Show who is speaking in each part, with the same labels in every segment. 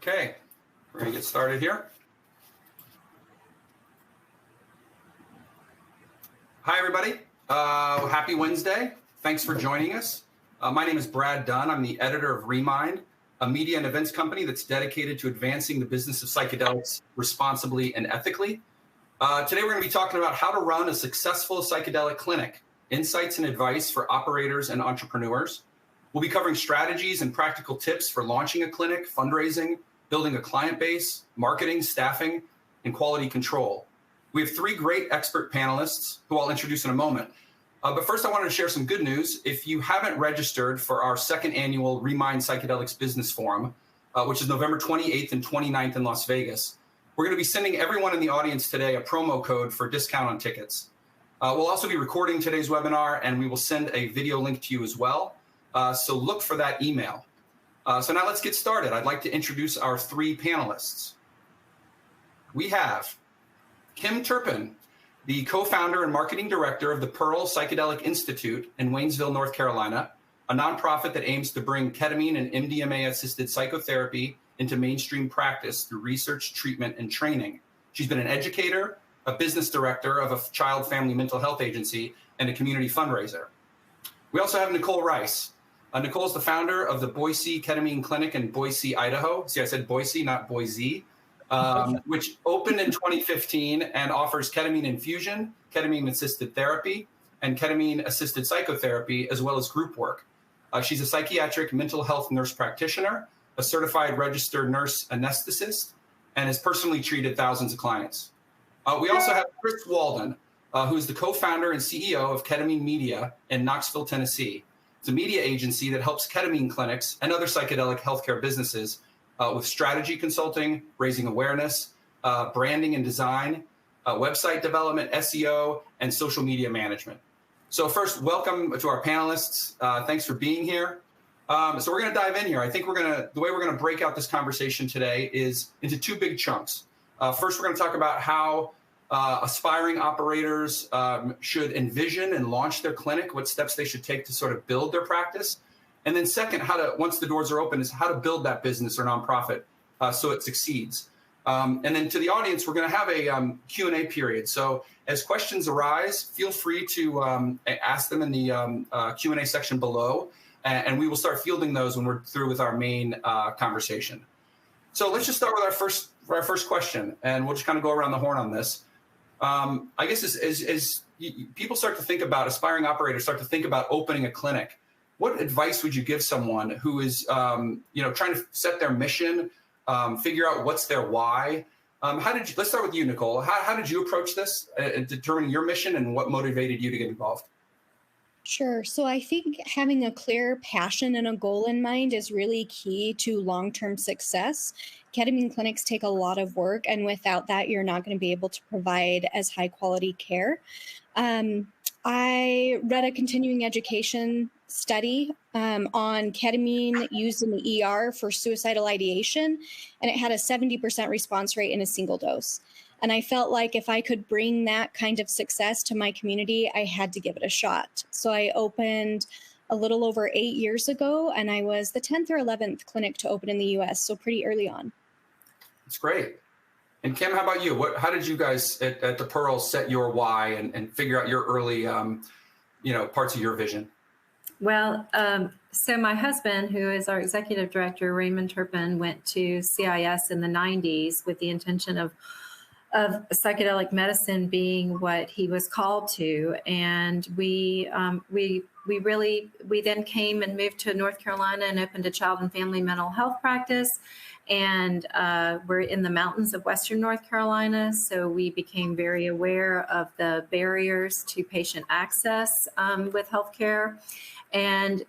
Speaker 1: Okay, we're going to get started here. Hi, everybody. Happy Wednesday. Thanks for joining us. My name is Brad Dunn. I'm the editor of Remind, a media and events company that's dedicated to advancing the business of psychedelics responsibly and ethically. Today, we're going to be talking about how to run a successful psychedelic clinic, insights and advice for operators and entrepreneurs. We'll be covering strategies and practical tips for launching a clinic, fundraising, building a client base, marketing, staffing, and quality control. We have three great expert panelists who I'll introduce in a moment. But first, I wanted to share some good news. If you haven't registered for our second annual Remind Psychedelics Business Forum, which is November 28th and 29th in Las Vegas, we're going to be sending everyone in the audience today a promo code for discount on tickets. We'll also be recording today's webinar, and we will send a video link to you as well. So look for that email. So now let's get started. I'd like to introduce our three panelists. We have Kim Turpin, the co-founder and marketing director of the Pearl Psychedelic Institute in Waynesville, North Carolina, a nonprofit that aims to bring ketamine and MDMA-assisted psychotherapy into mainstream practice through research, treatment, and training. She's been an educator, a business director of a child family mental health agency, and a community fundraiser. We also have Nykol Rice. Nykol is the founder of the Boise Ketamine Clinic in Boise, Idaho. See, I said Boise, not Boise. Which opened in 2015 and offers ketamine infusion, ketamine-assisted therapy, and ketamine-assisted psychotherapy, as well as group work. She's a psychiatric mental health nurse practitioner, a certified registered nurse anesthetist, and has personally treated thousands of clients. We also have Chris Walden, who is the co-founder and CEO of Ketamine Media in Knoxville, Tennessee. It's a media agency that helps ketamine clinics and other psychedelic healthcare businesses with strategy consulting, raising awareness, branding and design, website development, SEO, and social media management. So first, welcome to our panelists. Thanks for being here. So we're going to dive in here. I think the way we're going to break out this conversation today is into two big chunks. First, we're going to talk about how aspiring operators should envision and launch their clinic, what steps they should take to sort of build their practice. And then second, once the doors are open, is how to build that business or nonprofit so it succeeds. And then to the audience, we're going to have a Q&A period. So as questions arise, feel free to ask them in the Q&A section below, and we will start fielding those when we're through with our main conversation. So let's just start with our first question, and we'll just kind of go around the horn on this. I guess as people start to think about, aspiring operators start to think about opening a clinic, what advice would you give someone who is, trying to set their mission, figure out what's their why? Let's start with you, Nykol. How did you approach this, determining your mission, and what motivated you to get involved?
Speaker 2: Sure. So I think having a clear passion and a goal in mind is really key to long-term success. Ketamine clinics take a lot of work, and without that, you're not going to be able to provide as high quality care. I read a continuing education study on ketamine used in the ER for suicidal ideation, and it had a 70% response rate in a single dose. And I felt like if I could bring that kind of success to my community, I had to give it a shot. So I opened a little over 8 years ago, and I was the 10th or 11th clinic to open in the US, so pretty early on.
Speaker 1: That's great. And Kim, how about you? How did you guys at the Pearl set your why and figure out your early, parts of your vision?
Speaker 3: Well, so my husband, who is our executive director, Raymond Turpin, went to CIS in the 90s with the intention of psychedelic medicine being what he was called to. And we then came and moved to North Carolina and opened a child and family mental health practice. And we're in the mountains of Western North Carolina, so we became very aware of the barriers to patient access with healthcare. And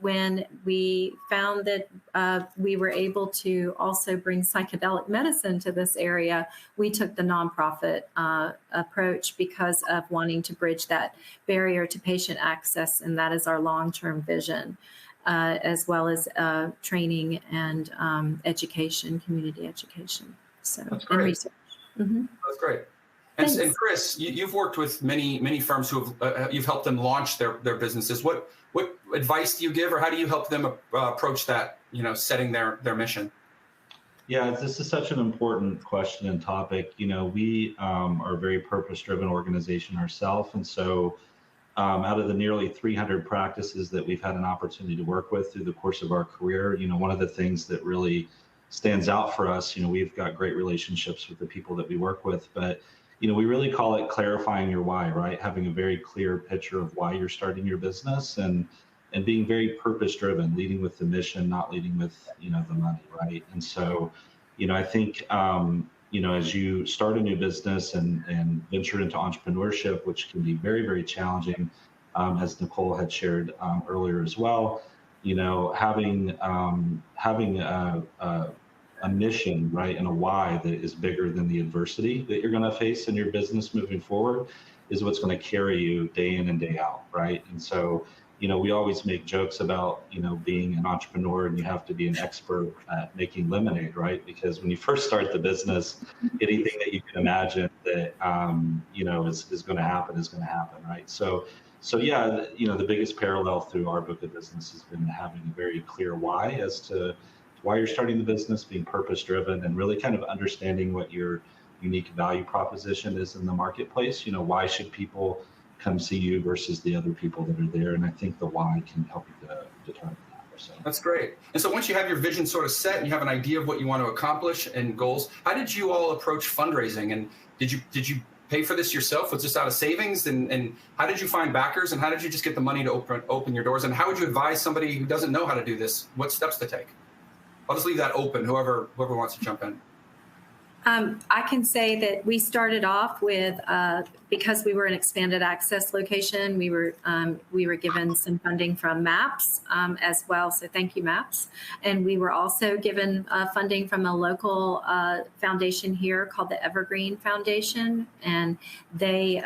Speaker 3: when we found that we were able to also bring psychedelic medicine to this area, we took the nonprofit approach because of wanting to bridge that barrier to patient access, and that is our long-term vision. As well as training and education, community education. So
Speaker 1: that's great.
Speaker 3: And research. Mm-hmm.
Speaker 1: That's great. And Chris, you've worked with many firms who have you've helped them launch their businesses. What advice do you give, or how do you help them approach that? Setting their mission.
Speaker 4: Yeah, this is such an important question and topic. We are a very purpose-driven organization ourselves, and so out of the nearly 300 practices that we've had an opportunity to work with through the course of our career, one of the things that really stands out for us, we've got great relationships with the people that we work with, but we really call it clarifying your why, right? Having a very clear picture of why you're starting your business and being very purpose driven, leading with the mission, not leading with, the money, right? And so, I think, as you start a new business and venture into entrepreneurship, which can be very, very challenging, as Nykol had shared earlier as well, having a mission, right, and a why that is bigger than the adversity that you're going to face in your business moving forward is what's going to carry you day in and day out, right? And so, we always make jokes about, being an entrepreneur and you have to be an expert at making lemonade, right? Because when you first start the business, anything that you can imagine that, is going to happen is going to happen, right? So yeah, the biggest parallel through our book of business has been having a very clear why as to why you're starting the business, being purpose driven, and really kind of understanding what your unique value proposition is in the marketplace. Why should people come see you versus the other people that are there? And I think the why can help you to determine that. So.
Speaker 1: That's great. And so once you have your vision sort of set and you have an idea of what you want to accomplish and goals, how did you all approach fundraising? And did you pay for this yourself? Was this out of savings? And how did you find backers? And how did you just get the money to open your doors? And how would you advise somebody who doesn't know how to do this, what steps to take? I'll just leave that open, whoever wants to jump in.
Speaker 3: I can say that we started off with, because we were an expanded access location, we were given some funding from MAPS as well. So thank you, MAPS. And we were also given funding from a local foundation here called the Evergreen Foundation. And they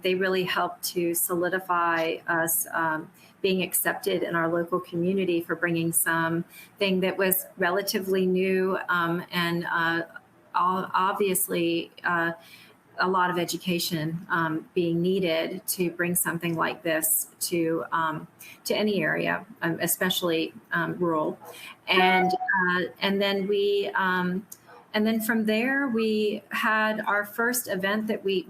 Speaker 3: really helped to solidify us being accepted in our local community for bringing something that was relatively new and obviously a lot of education being needed to bring something like this to any area, especially rural, and then from there we had our first event that we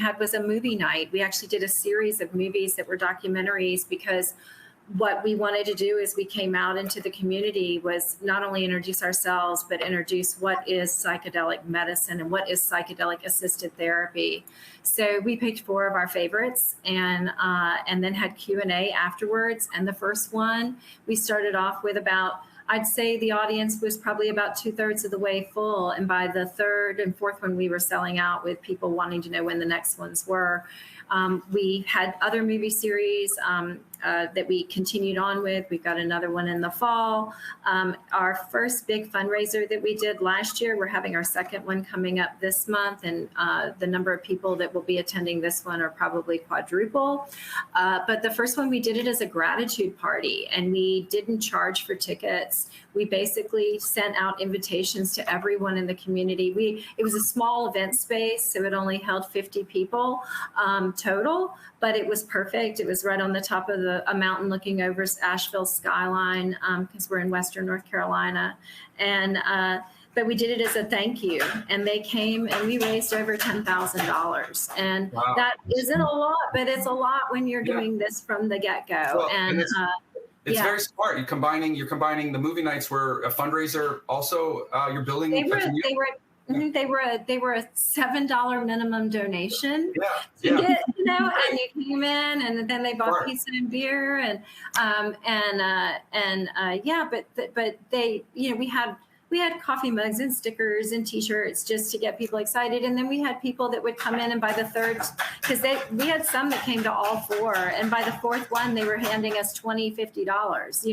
Speaker 3: had was a movie night. We actually did a series of movies that were documentaries because what we wanted to do is we came out into the community was not only introduce ourselves, but introduce what is psychedelic medicine and what is psychedelic assisted therapy. So we picked 4 of our favorites and then had Q&A afterwards. And the first one, we started off with I'd say the audience was probably about 2/3 of the way full. And by the 3rd and 4th one, we were selling out with people wanting to know when the next ones were. We had other movie series that we continued on with. We've got another one in the fall. Our first big fundraiser that we did last year, we're having our second one coming up this month. And the number of people that will be attending this one are probably quadruple. But the first one, we did it as a gratitude party and we didn't charge for tickets. We basically sent out invitations to everyone in the community. It was a small event space, so it only held 50 people total, but it was perfect. It was right on the top of a mountain looking over Asheville skyline because we're in Western North Carolina. And but we did it as a thank you. And they came and we raised over $10,000. And wow. That isn't a lot, but it's a lot when you're doing this from the get-go.
Speaker 1: Well, and it's very smart. You're combining the movie nights were a fundraiser. Also, you're building.
Speaker 3: They were a $7 minimum donation to get, and you came in, and then they bought pizza and beer, but they, we had coffee mugs and stickers and T-shirts just to get people excited. And then we had people that would come in and by the 3rd, because we had some that came to all 4. And by the 4th one, they were handing us $20, $50.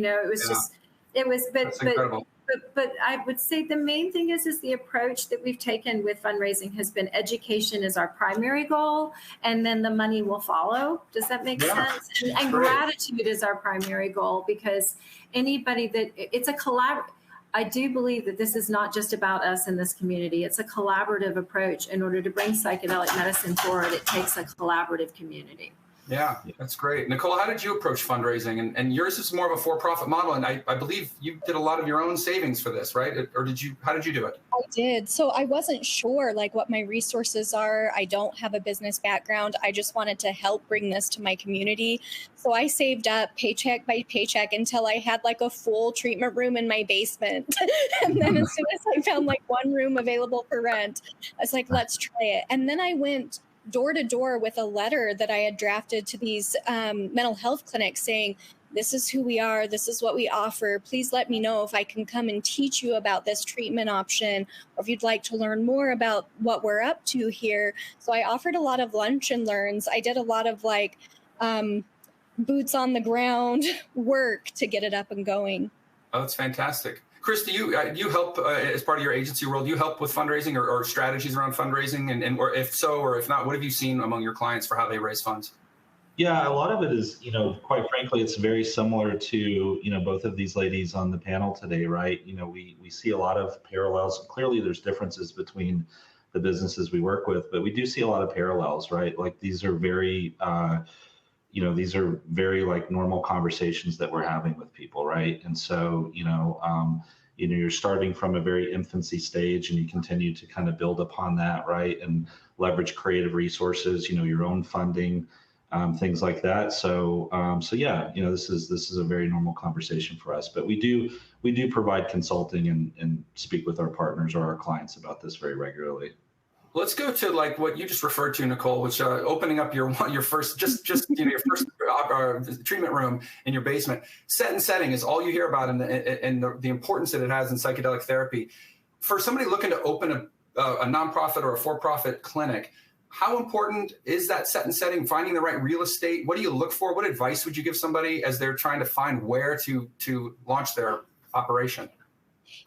Speaker 3: It was
Speaker 1: That's incredible.
Speaker 3: But I would say the main thing is the approach that we've taken with fundraising has been education is our primary goal, and then the money will follow. Does that make sense? And gratitude is our primary goal because anybody it's a collaborative. I do believe that this is not just about us in this community. It's a collaborative approach. In order to bring psychedelic medicine forward, it takes a collaborative community.
Speaker 1: Yeah, that's great. Nykol, how did you approach fundraising? And yours is more of a for-profit model, and I believe you did a lot of your own savings for this, right? Or how did you do it?
Speaker 2: I did. So I wasn't sure like what my resources are. I don't have a business background. I just wanted to help bring this to my community. So I saved up paycheck by paycheck until I had like a full treatment room in my basement. And then as soon as I found like one room available for rent, I was like, let's try it. And then I went door to door with a letter that I had drafted to these mental health clinics saying, this is who we are. This is what we offer. Please let me know if I can come and teach you about this treatment option, or if you'd like to learn more about what we're up to here. So I offered a lot of lunch and learns. I did a lot of like boots on the ground work to get it up and going.
Speaker 1: Oh, that's fantastic. Chris, do you help as part of your agency role? Do you help with fundraising or strategies around fundraising? And or if so, or if not, what have you seen among your clients for how they raise funds?
Speaker 4: Yeah, a lot of it is, quite frankly, it's very similar to, both of these ladies on the panel today, right? We see a lot of parallels. Clearly, there's differences between the businesses we work with, but we do see a lot of parallels, right? Like these are very, like normal conversations that we're having with people, right? And so, you're starting from a very infancy stage and you continue to kind of build upon that, right? And leverage creative resources, your own funding, things like that. So yeah, this is a very normal conversation for us, but we do provide consulting and speak with our partners or our clients about this very regularly.
Speaker 1: Let's go to like what you just referred to, Nykol, which opening up your first your first treatment room in your basement. Set and setting is all you hear about, and the importance that it has in psychedelic therapy. For somebody looking to open a nonprofit or a for-profit clinic, how important is that set and setting, finding the right real estate? What do you look for? What advice would you give somebody as they're trying to find where to launch their operation?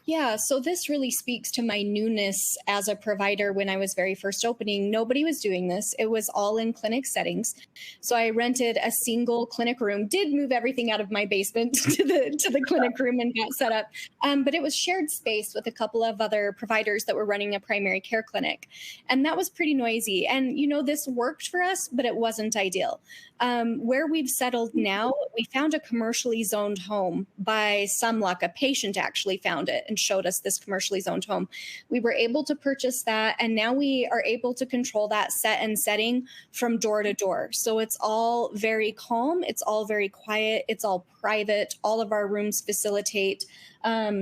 Speaker 2: Yeah, so this really speaks to my newness as a provider. When I was very first opening, nobody was doing this. It was all in clinic settings. So I rented a single clinic room, did move everything out of my basement to the clinic room and got set up. But it was shared space with a couple of other providers that were running a primary care clinic. And that was pretty noisy. And, this worked for us, but it wasn't ideal. Where we've settled now, we found a commercially zoned home by some luck. A patient actually found it and showed us this commercially zoned home. We were able to purchase that, and now we are able to control that set and setting from door to door. So it's all very calm. It's all very quiet. It's all private. All of our rooms facilitate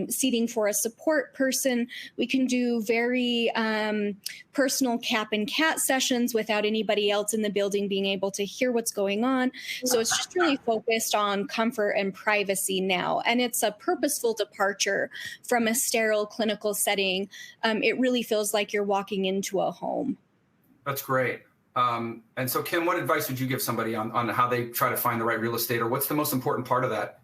Speaker 2: seating for a support person. We can do very personal cap and cat sessions without anybody else in the building being able to hear what's going on. So it's just really focused on comfort and privacy now. And it's a purposeful departure from a sterile clinical setting. It really feels like you're walking into a home.
Speaker 1: That's great. And so, Kim, what advice would you give somebody on how they try to find the right real estate, or what's the most important part of that?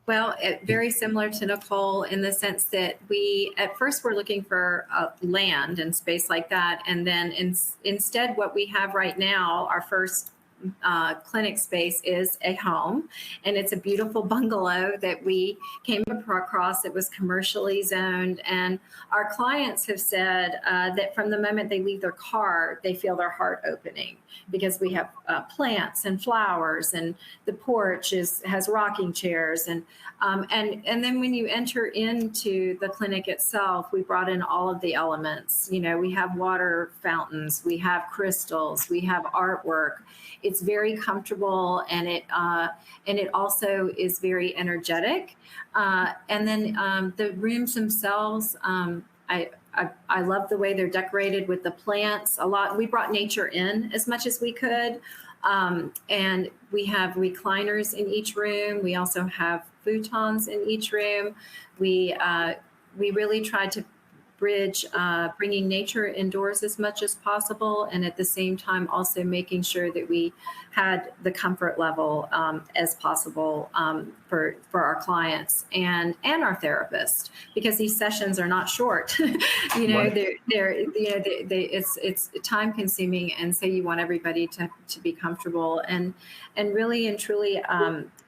Speaker 3: Well, very similar to Nykol in the sense that at first we're looking for land and space like that. And then instead what we have right now, our first clinic space is a home, and it's a beautiful bungalow that we came across. It was commercially zoned, and our clients have said that from the moment they leave their car, they feel their heart opening because we have plants and flowers, and the porch has rocking chairs, and then when you enter into the clinic itself, we brought in all of the elements. We have water fountains, we have crystals, we have artwork. It's very comfortable, and it also is very energetic. And then the rooms themselves, I love the way they're decorated with the plants. We brought nature in as much as we could. And we have recliners in each room. We also have futons in each room. We really tried to bridge bringing nature indoors as much as possible, and at the same time also making sure that we had the comfort level as possible for our clients and our therapists, because these sessions are not short. It's time consuming, and so you want everybody to be comfortable, and really and truly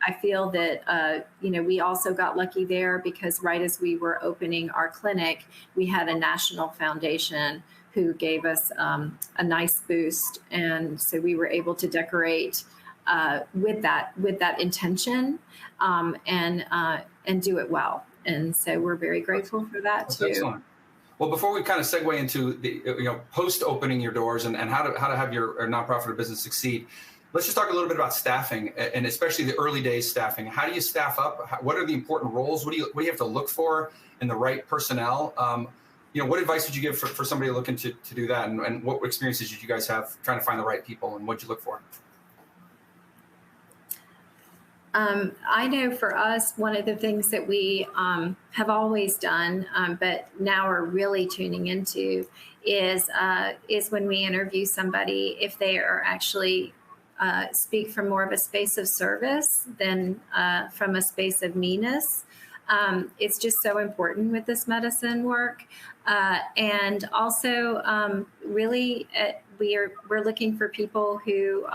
Speaker 3: I feel that we also got lucky there, because right as we were opening our clinic, we had a national foundation who gave us a nice boost, and so we were able to decorate with that intention, and do it well. And so we're very grateful for that too.
Speaker 1: Excellent. Well, before we kind of segue into the post opening your doors and how to have your nonprofit or business succeed, let's just talk a little bit about staffing, and especially the early days staffing. How do you staff up? What are the important roles? What do you have to look for in the right personnel? What advice would you give for somebody looking to do that? And what experiences did you guys have trying to find the right people, and what'd you look for?
Speaker 3: I know for us, one of the things that we have always done, but now are really tuning into, is when we interview somebody, if they are actually speak from more of a space of service than from a space of meanness. It's just so important with this medicine work, and also really we're looking for people who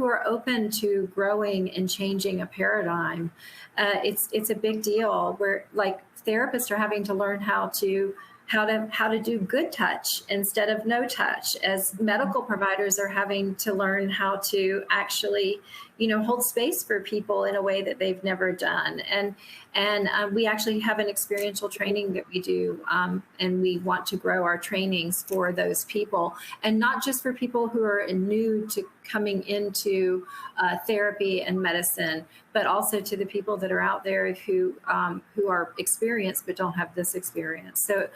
Speaker 3: are open to growing and changing a paradigm. It's a big deal where, like, therapists are having to learn how to do good touch instead of no touch, as medical providers are having to learn how to actually hold space for people in a way that they've never done. And we actually have an experiential training that we do, and we want to grow our trainings for those people, and not just for people who are new to coming into therapy and medicine, but also to the people that are out there who are experienced but don't have this experience. So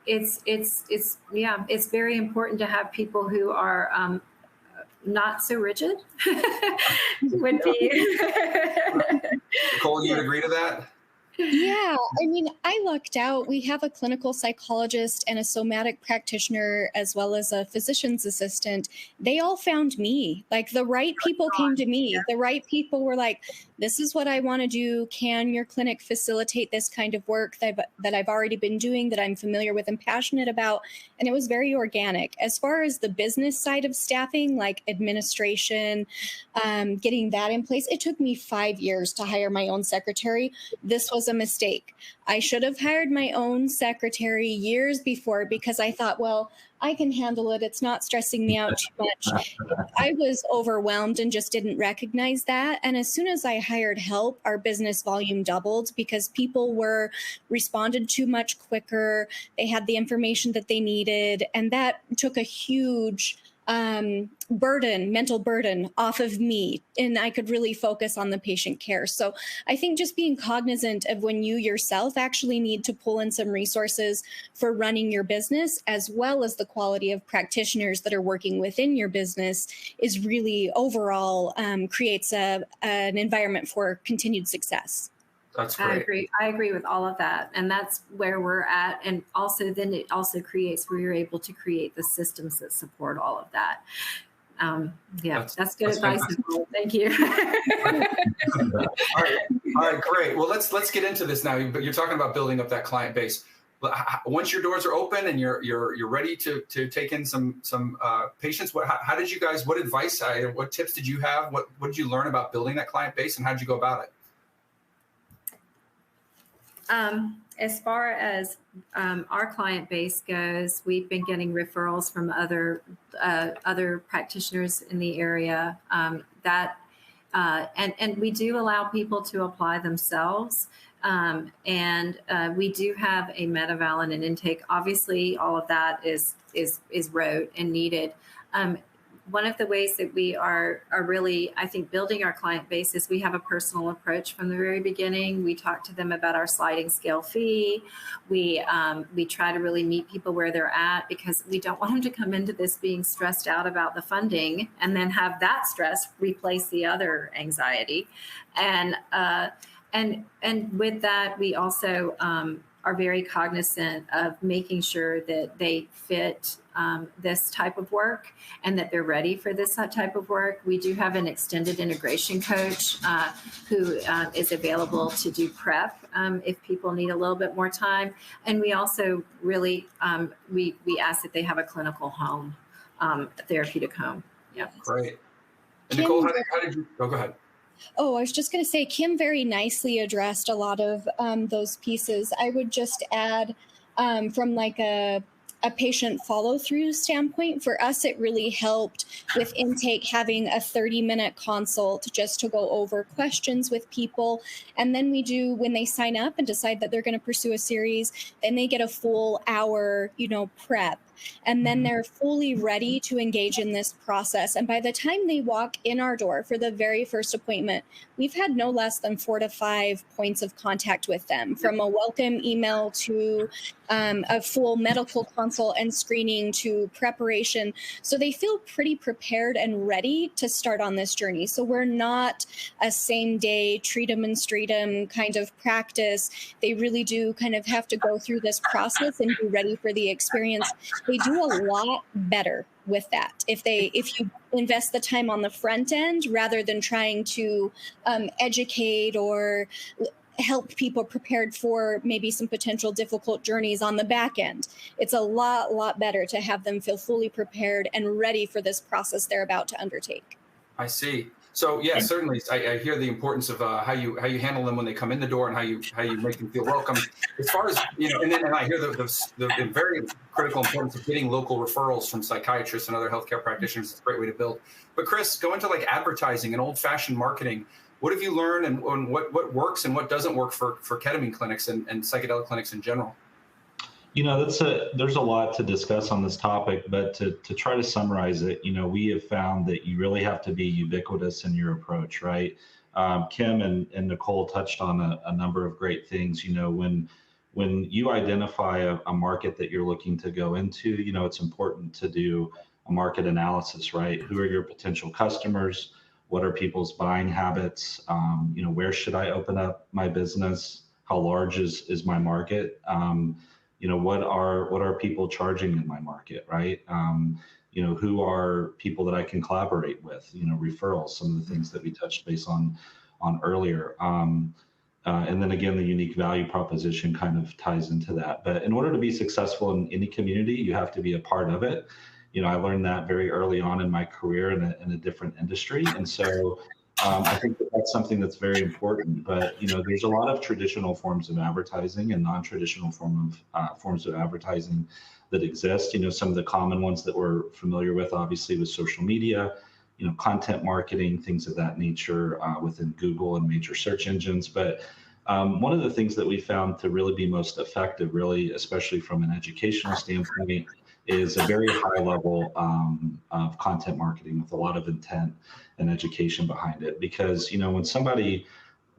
Speaker 3: it's very important to have people who are not so rigid. Would be.
Speaker 1: Nykol, you agree to that?
Speaker 2: Yeah, I mean, I lucked out. We have a clinical psychologist and a somatic practitioner, as well as a physician's assistant. They all found me. Like, the right people came to me. The right people were like, this is what I want to do. Can your clinic facilitate this kind of work that I've already been doing, that I'm familiar with and passionate about? And it was very organic. As far as the business side of staffing, like administration, getting that in place, it took me 5 years to hire my own secretary. This was a mistake. I should have hired my own secretary years before, because I thought, well, I can handle it. It's not stressing me out too much. I was overwhelmed and just didn't recognize that. And as soon as I hired help, our business volume doubled, because people were responded to much quicker. They had the information that they needed. And that took a huge mental burden off of me, and I could really focus on the patient care. So I think just being cognizant of when you yourself actually need to pull in some resources for running your business, as well as the quality of practitioners that are working within your business, is really overall creates an environment for continued success.
Speaker 1: That's great.
Speaker 3: I agree with all of that. And that's where we're at. And also then it also creates where you're able to create the systems that support all of that. That's good advice. Thank you.
Speaker 1: All right, great. Well, let's get into this now. But you're talking about building up that client base. Once your doors are open and you're ready to take in some patients, how did you guys? What advice? What tips did you have? What did you learn about building that client base, and how did you go about it?
Speaker 3: As far as our client base goes, we've been getting referrals from other practitioners in the area, and we do allow people to apply themselves. And we do have a metavalent and intake. Obviously, all of that is rote and needed. One of the ways that we are really, I think, building our client base is we have a personal approach from the very beginning. We talk to them about our sliding scale fee. We try to really meet people where they're at, because we don't want them to come into this being stressed out about the funding and then have that stress replace the other anxiety. And with that, we also are very cognizant of making sure that they fit this type of work and that they're ready for this type of work. We do have an extended integration coach who is available to do prep if people need a little bit more time. And we also really, we ask that they have a clinical home, a therapeutic home. Yeah.
Speaker 1: Great. And Nykol, how did you, go ahead.
Speaker 2: Oh, I was just going to say, Kim very nicely addressed a lot of those pieces. I would just add from like a a patient follow through standpoint, for us, it really helped with intake, having a 30-minute consult just to go over questions with people. And then we do, when they sign up and decide that they're going to pursue a series, then they get a full hour, prep. And then they're fully ready to engage in this process. And by the time they walk in our door for the very first appointment, we've had no less than 4 to 5 points of contact with them, from a welcome email to a full medical consult and screening to preparation. So they feel pretty prepared and ready to start on this journey. So we're not a same day, treat them and street them kind of practice. They really do kind of have to go through this process and be ready for the experience. They do a lot better with that if you invest the time on the front end rather than trying to educate or help people prepared for maybe some potential difficult journeys on the back end. It's a lot better to have them feel fully prepared and ready for this process they're about to undertake.
Speaker 1: I see. So yeah, certainly I hear the importance of how you handle them when they come in the door and how you make them feel welcome. As far as, and then I hear the very critical importance of getting local referrals from psychiatrists and other healthcare practitioners. It's a great way to build. But Chris, go into like advertising and old-fashioned marketing. What have you learned and what works and what doesn't work for ketamine clinics and psychedelic clinics in general?
Speaker 4: There's a lot to discuss on this topic, but to try to summarize it, we have found that you really have to be ubiquitous in your approach, right? Kim and Nykol touched on a number of great things. When you identify a market that you're looking to go into, it's important to do a market analysis, right? Who are your potential customers? What are people's buying habits? Where should I open up my business? How large is my market? What are people charging in my market, right? Who are people that I can collaborate with? Referrals, some of the things that we touched base on earlier. And then again, the unique value proposition kind of ties into that. But in order to be successful in any community, you have to be a part of it. I learned that very early on in my career in a different industry. And so I think that's something that's very important. But, there's a lot of traditional forms of advertising and non-traditional forms of advertising that exist. Some of the common ones that we're familiar with, obviously, with social media, content marketing, things of that nature within Google and major search engines. But one of the things that we found to really be most effective, really, especially from an educational standpoint, is a very high level of content marketing with a lot of intent and education behind it. Because, when somebody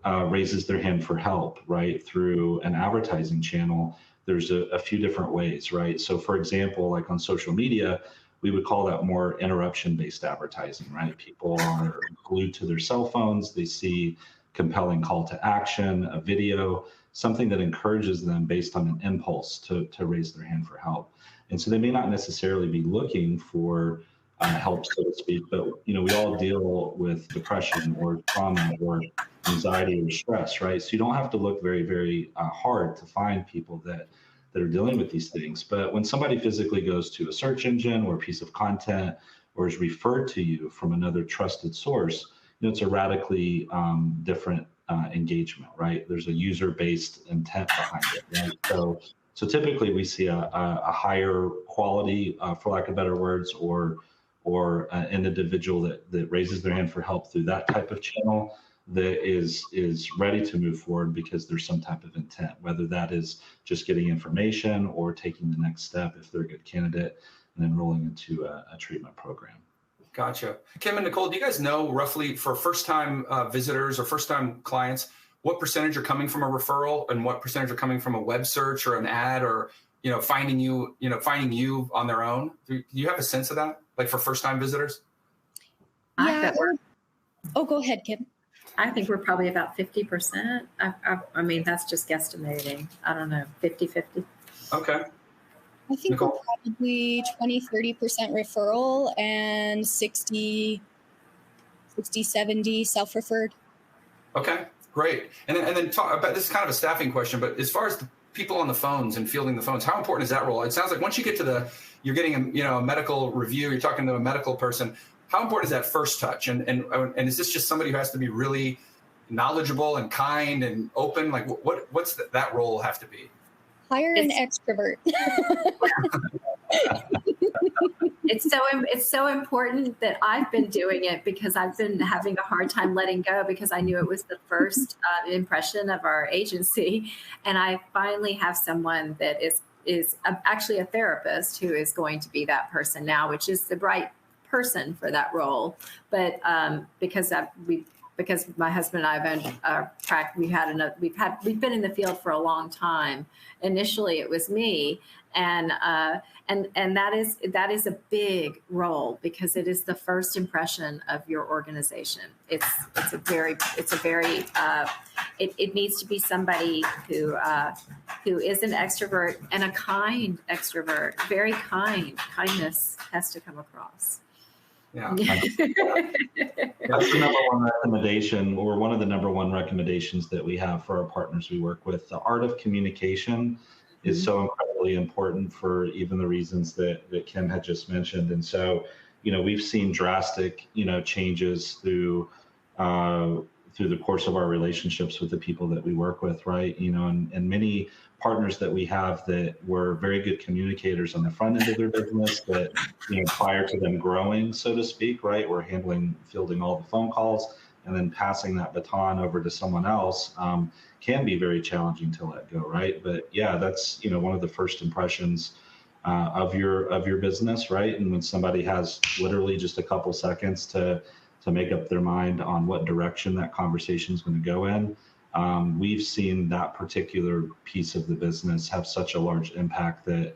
Speaker 4: raises their hand for help, right, through an advertising channel, there's a few different ways, right? So for example, like on social media, we would call that more interruption-based advertising, right? People are glued to their cell phones. They see compelling call to action, a video, something that encourages them based on an impulse to raise their hand for help. And so they may not necessarily be looking for help, so to speak, but we all deal with depression or trauma or anxiety or stress, right? So you don't have to look very, very hard to find people that are dealing with these things. But when somebody physically goes to a search engine or a piece of content or is referred to you from another trusted source, it's a radically different engagement, right? There's a user-based intent behind it, right? So typically we see a higher quality, for lack of better words, or an individual that raises their hand for help through that type of channel that is ready to move forward because there's some type of intent, whether that is just getting information or taking the next step if they're a good candidate and enrolling into a treatment program.
Speaker 1: Gotcha. Kim and Nykol, do you guys know roughly for first-time visitors or first-time clients, what percentage are coming from a referral and what percentage are coming from a web search or an ad or, finding you on their own? Do you have a sense of that, like for first-time visitors?
Speaker 2: Yeah. Go ahead, Kim.
Speaker 3: I think we're probably about 50%. I mean, that's just guesstimating. I don't know, 50-50.
Speaker 1: Okay.
Speaker 2: I think
Speaker 1: Nykol?
Speaker 2: we're probably 20-30% referral and 60-70 self-referred.
Speaker 1: Okay, great. And then talk about, this is kind of a staffing question, but as far as the people on the phones and fielding the phones, how important is that role? It sounds like once you get to you're getting a medical review, you're talking to a medical person. How important is that first touch? And is this just somebody who has to be really knowledgeable and kind and open? Like what's that role have to be?
Speaker 2: Hire an extrovert.
Speaker 3: It's so important that I've been doing it, because I've been having a hard time letting go, because I knew it was the first impression of our agency, and I finally have someone that is actually a therapist who is going to be that person now, which is the right person for that role. But because my husband and I have we've been in the field for a long time. Initially, it was me, and that is a big role, because it is the first impression of your organization. It needs to be somebody who is an extrovert, and a kind extrovert, very kind. Kindness has to come across.
Speaker 1: Yeah.
Speaker 4: That's the number one recommendation, or one of the number one recommendations that we have for our partners we work with. The art of communication is so incredibly important, for even the reasons that Kim had just mentioned. And so, we've seen drastic, changes through the course of our relationships with the people that we work with, right? And many partners that we have that were very good communicators on the front end of their business, that, prior to them growing, so to speak, right, we're fielding all the phone calls, and then passing that baton over to someone else can be very challenging to let go, right? But yeah, that's, one of the first impressions of your business, right? And when somebody has literally just a couple seconds to make up their mind on what direction that conversation is going to go in, we've seen that particular piece of the business have such a large impact that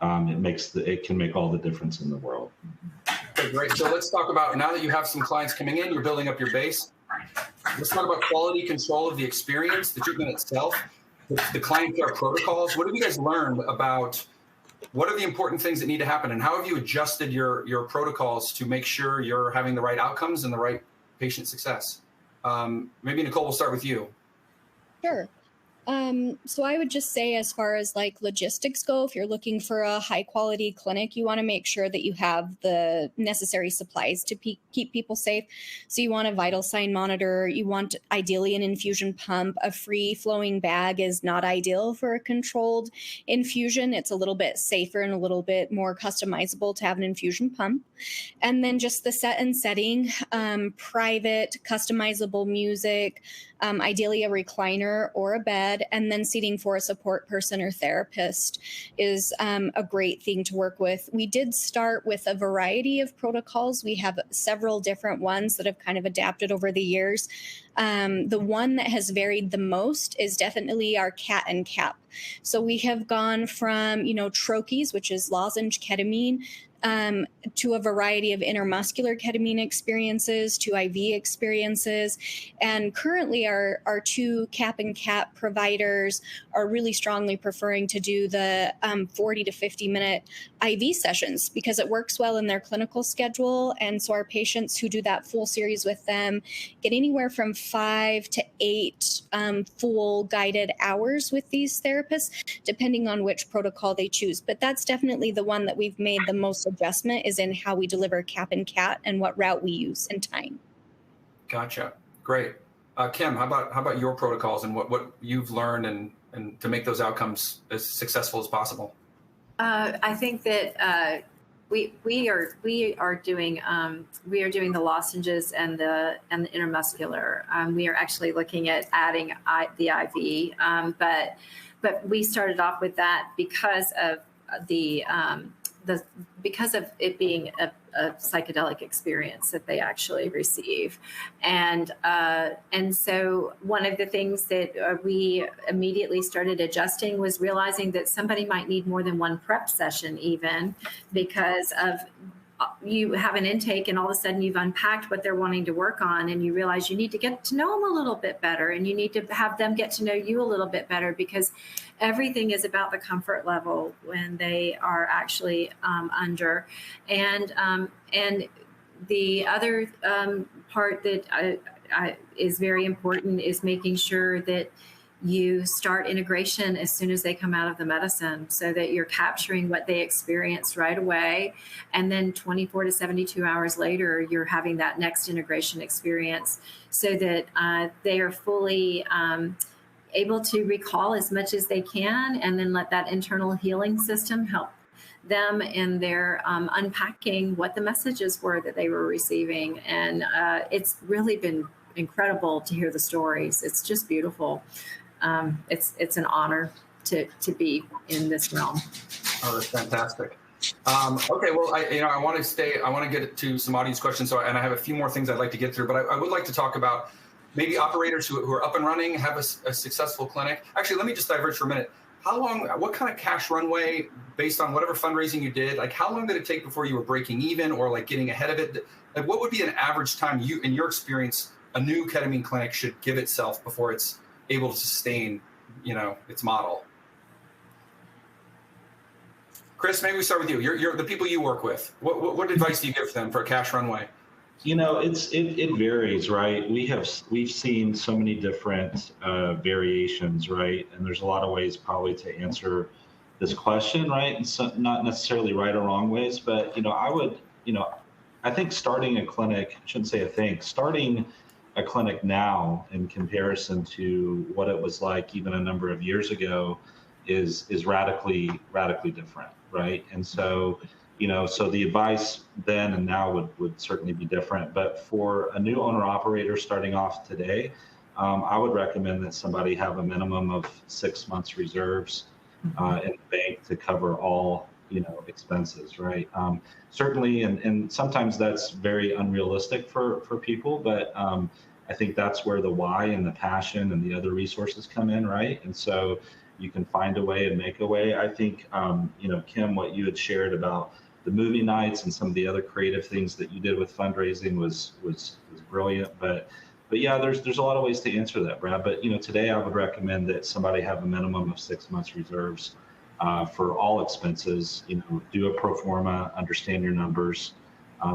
Speaker 4: it can make all the difference in the world.
Speaker 1: Okay, great. So let's talk about, now that you have some clients coming in, you're building up your base. Let's talk about quality control of the experience, the treatment itself, the client care protocols. What have you guys learned about what are the important things that need to happen, and how have you adjusted your protocols to make sure you're having the right outcomes and the right patient success? Maybe Nykol, we'll start with you.
Speaker 2: Sure. So I would just say, as far as like logistics go, if you're looking for a high quality clinic, you want to make sure that you have the necessary supplies to keep people safe. So you want a vital sign monitor. You want ideally an infusion pump. A free flowing bag is not ideal for a controlled infusion. It's a little bit safer and a little bit more customizable to have an infusion pump. And then just the set and setting, private, customizable music, ideally a recliner or a bed, and then seating for a support person or therapist is a great thing to work with. We did start with a variety of protocols. We have several different ones that have kind of adapted over the years. The one that has varied the most is definitely our CAT and CAP. So we have gone from, troches, which is lozenge ketamine, to a variety of intramuscular ketamine experiences, to IV experiences. And currently our two CAP and CAP providers are really strongly preferring to do the 40 to 50 minute IV sessions, because it works well in their clinical schedule. And so our patients who do that full series with them get anywhere from 5 to 8 full guided hours with these therapists, depending on which protocol they choose. But that's definitely the one that we've made the most adjustment, is in how we deliver CAP and CAT and what route we use and time.
Speaker 1: Gotcha. Great. Kim, how about your protocols and what you've learned and to make those outcomes as successful as possible?
Speaker 3: I think that we are doing the lozenges and the intramuscular. We are actually looking at adding the IV, but we started off with that because of because of it being a psychedelic experience that they actually receive. And so one of the things that we immediately started adjusting was realizing that somebody might need more than one prep session, even because of you have an intake and all of a sudden you've unpacked what they're wanting to work on, and you realize you need to get to know them a little bit better, and you need to have them get to know you a little bit better, because everything is about the comfort level when they are actually under. And the other part that is very important is making sure that you start integration as soon as they come out of the medicine, so that you're capturing what they experienced right away. And then 24 to 72 hours later, you're having that next integration experience, so that they are fully able to recall as much as they can, and then let that internal healing system help them in their unpacking what the messages were that they were receiving. And it's really been incredible to hear the stories. It's just beautiful. It's an honor to be in this realm.
Speaker 1: Oh, that's fantastic. Okay, well, I want to get to some audience questions. And I have a few more things I'd like to get through, but I would like to talk about maybe operators who are up and running, have a successful clinic. Actually, let me just diverge for a minute. What kind of cash runway, based on whatever fundraising you did, like how long did it take before you were breaking even or like getting ahead of it? Like what would be an average time in your experience, a new ketamine clinic should give itself before it's able to sustain, its model? Chris, maybe we start with you. You're the people you work with. What advice do you give them for a cash runway?
Speaker 4: It varies, right? We've seen so many different variations, right? And there's a lot of ways probably to answer this question, right? And so not necessarily right or wrong ways, but I think starting a clinic, starting a clinic now in comparison to what it was like even a number of years ago is radically different, right? And so so the advice then and now would certainly be different. But for a new owner operator starting off today, I would recommend that somebody have a minimum of 6 months reserves in the bank to cover all expenses, right? Certainly, and sometimes that's very unrealistic for people, but I think that's where the why and the passion and the other resources come in, right? And so you can find a way and make a way. I think, Kim, what you had shared about the movie nights and some of the other creative things that you did with fundraising was brilliant. But yeah, there's a lot of ways to answer that, Brad. But today I would recommend that somebody have a minimum of 6 months reserves for all expenses. Do a pro forma, understand your numbers.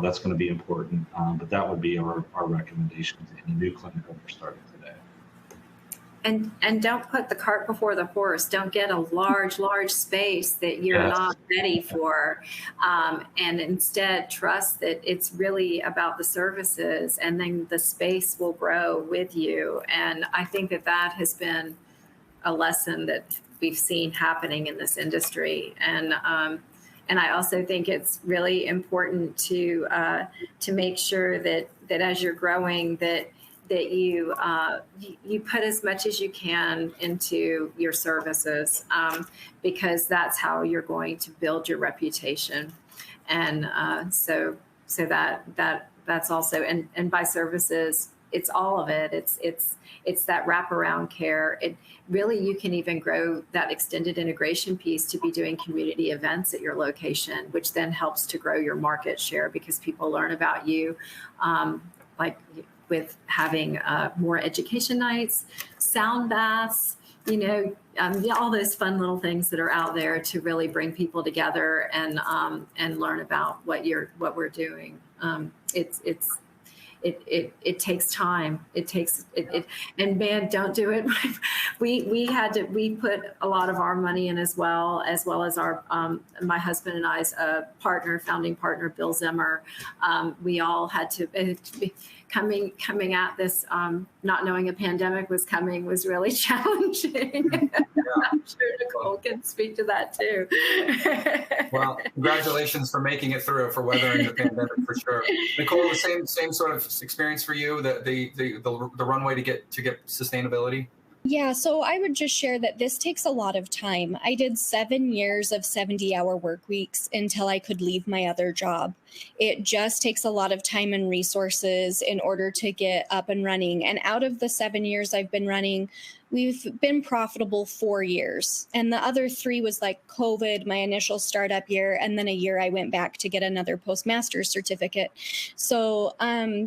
Speaker 4: That's going to be important. But that would be our recommendation to any new clinic owner starting today.
Speaker 3: And don't put the cart before the horse. Don't get a large space that you're not ready for. And instead trust that it's really about the services, and then the space will grow with you. And I think that has been a lesson that we've seen happening in this industry. And I also think it's really important to make sure that as you're growing, that you put as much as you can into your services, because that's how you're going to build your reputation. And so that's also, and by services, it's all of it. It's that wraparound care. It really, you can even grow that extended integration piece to be doing community events at your location, which then helps to grow your market share because people learn about you, like with having more education nights, sound baths, all those fun little things that are out there to really bring people together and learn about what we're doing. It takes time. And man, don't do it. We put a lot of our money in as well as our my husband and I's founding partner, Bill Zimmer. We all had to coming at this, not knowing a pandemic was coming was really challenging. I'm sure Nykol can speak to that too.
Speaker 1: Well, congratulations for making it through, for weathering the pandemic, for sure. Nykol, the same sort of experience for you, the runway to get sustainability?
Speaker 2: Yeah, so I would just share that this takes a lot of time. I did 7 years of 70-hour work weeks until I could leave my other job. It just takes a lot of time and resources in order to get up and running. And out of the 7 years I've been running, we've been profitable 4 years. And the other 3 was like COVID, my initial startup year, and then a year I went back to get another postmaster's certificate. So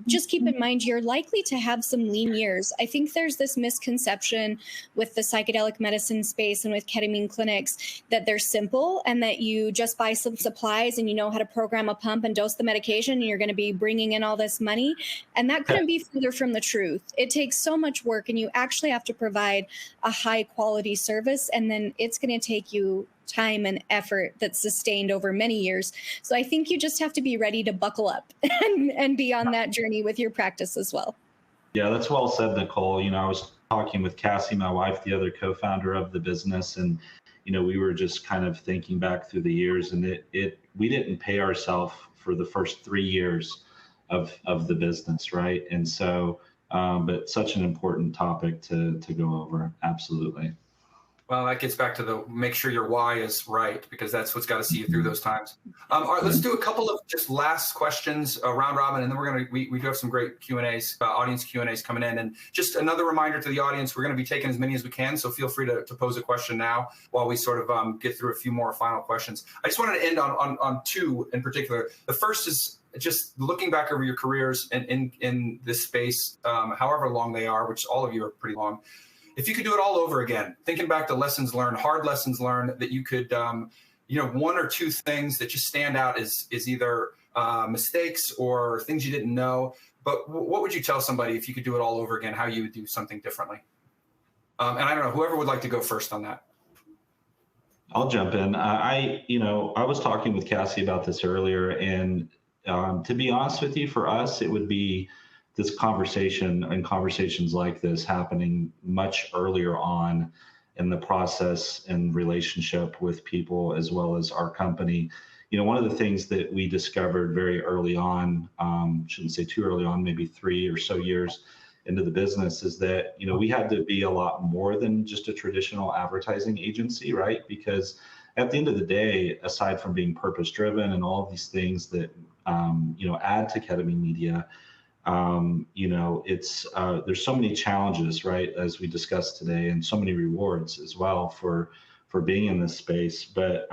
Speaker 2: just keep in mind, you're likely to have some lean years. I think there's this misconception with the psychedelic medicine space and with ketamine clinics that they're simple and that you just buy some supplies and you know how to program a pump and dose the medication and you're going to be bringing in all this money. And that couldn't be further from the truth. It takes so much work, and you actually have to provide a high quality service, and then it's going to take you time and effort that's sustained over many years. So I think you just have to be ready to buckle up and be on that journey with your practice as well.
Speaker 4: Yeah, that's well said, Nykol. I was talking with Cassie, my wife, the other co-founder of the business, and we were just kind of thinking back through the years, and we didn't pay ourselves for the first 3 years of the business, right? And so, but such an important topic to go over. Absolutely.
Speaker 1: Well, that gets back to the make sure your why is right, because that's what's got to see you through those times. All right, let's do a couple of just last questions, round robin, and then we do have some great Q&As, audience Q&As coming in. And just another reminder to the audience, we're going to be taking as many as we can, so feel free to pose a question now while we sort of get through a few more final questions. I just wanted to end on two in particular. The first is just looking back over your careers in this space, however long they are, which all of you are pretty long. If you could do it all over again, thinking back to lessons learned, hard lessons learned, that you could, one or two things that just stand out is either mistakes or things you didn't know. But what would you tell somebody if you could do it all over again, how you would do something differently? And I don't know, whoever would like to go first on that.
Speaker 4: I'll jump in. I was talking with Cassie about this earlier, and to be honest with you, for us, it would be this conversation and conversations like this happening much earlier on in the process and relationship with people as well as our company. One of the things that we discovered very early on, shouldn't say too early on, maybe 3 or so years into the business, is that, we had to be a lot more than just a traditional advertising agency, right? Because at the end of the day, aside from being purpose driven and all of these things that, add to ketamine media, it's there's so many challenges, right, as we discussed today, and so many rewards as well for being in this space. But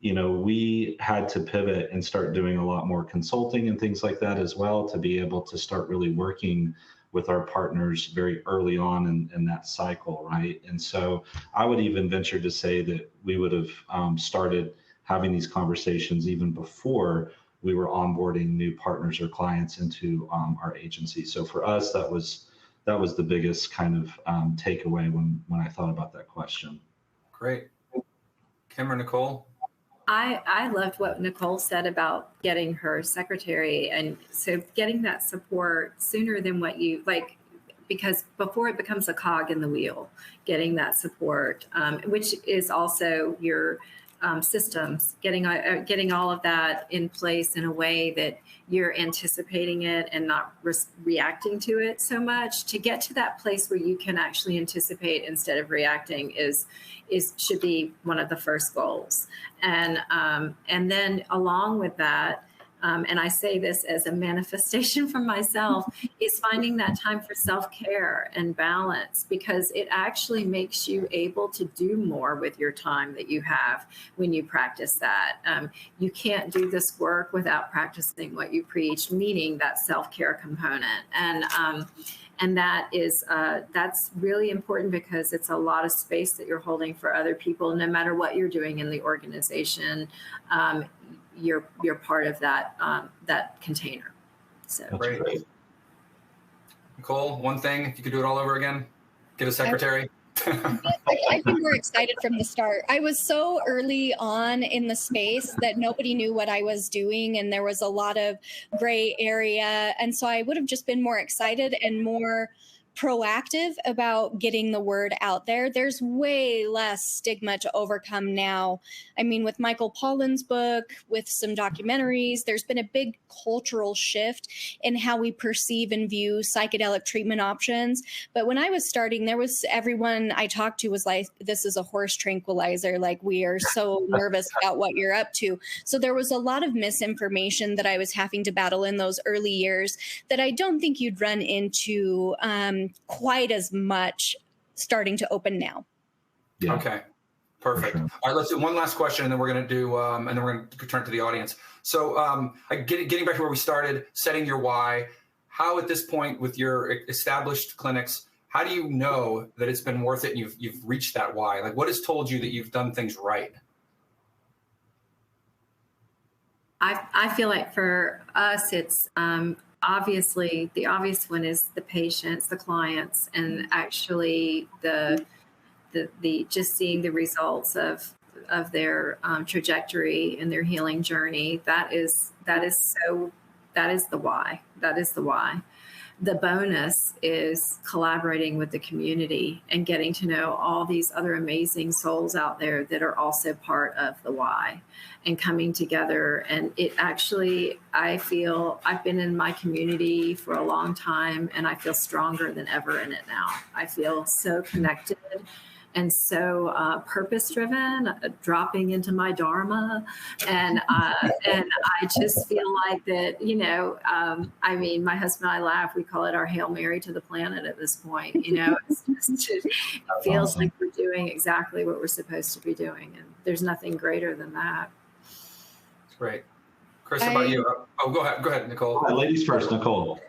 Speaker 4: we had to pivot and start doing a lot more consulting and things like that as well, to be able to start really working with our partners very early on in that cycle, right? And so I would even venture to say that we would have started having these conversations even before we were onboarding new partners or clients into our agency. So for us, that was the biggest kind of takeaway when I thought about that question.
Speaker 1: Great. Kim or Nykol?
Speaker 3: I loved what Nykol said about getting her secretary, and so getting that support sooner than what you like, because before it becomes a cog in the wheel, getting that support, which is also your systems, getting all of that in place in a way that you're anticipating it and not reacting to it so much. To get to that place where you can actually anticipate instead of reacting should be one of the first goals. And then along with that, and I say this as a manifestation from myself, is finding that time for self-care and balance, because it actually makes you able to do more with your time that you have when you practice that. You can't do this work without practicing what you preach, meaning that self-care component. And that is that's really important, because it's a lot of space that you're holding for other people, no matter what you're doing in the organization. You're part of that that container. So
Speaker 1: great. Nykol, one thing, if you could do it all over again, get a secretary.
Speaker 2: I've been more excited from the start. I was so early on in the space that nobody knew what I was doing, and there was a lot of gray area. And so I would have just been more excited and more proactive about getting the word out there. There's way less stigma to overcome now. I mean, with Michael Pollan's book, with some documentaries, there's been a big cultural shift in how we perceive and view psychedelic treatment options. But when I was starting, everyone I talked to was like, this is a horse tranquilizer. Like, we are so nervous about what you're up to. So there was a lot of misinformation that I was having to battle in those early years that I don't think you'd run into quite as much starting to open now.
Speaker 4: Yeah.
Speaker 1: Okay, perfect. All right, let's do one last question, and then we're going to do, and then we're going to turn to the audience. So getting back to where we started, setting your why, how at this point with your established clinics, how do you know that it's been worth it and you've reached that why? Like, what has told you that you've done things right?
Speaker 3: I feel like for us, it's obviously the obvious one is the patients, the clients, and actually the just seeing the results of their trajectory and their healing journey. That is the why. That is the why. the bonus is collaborating with the community and getting to know all these other amazing souls out there that are also part of the why and coming together. And it actually, I feel I've been in my community for a long time and I feel stronger than ever in it now. I feel so connected and so purpose-driven, dropping into my dharma, and I just feel like that. I mean, my husband and I laugh. We call it our Hail Mary to the planet at this point. It feels like we're doing exactly what we're supposed to be doing, and there's nothing greater than that.
Speaker 1: That's great, Chris. How about you? Oh, go ahead, Nykol.
Speaker 4: Ladies first, Nykol.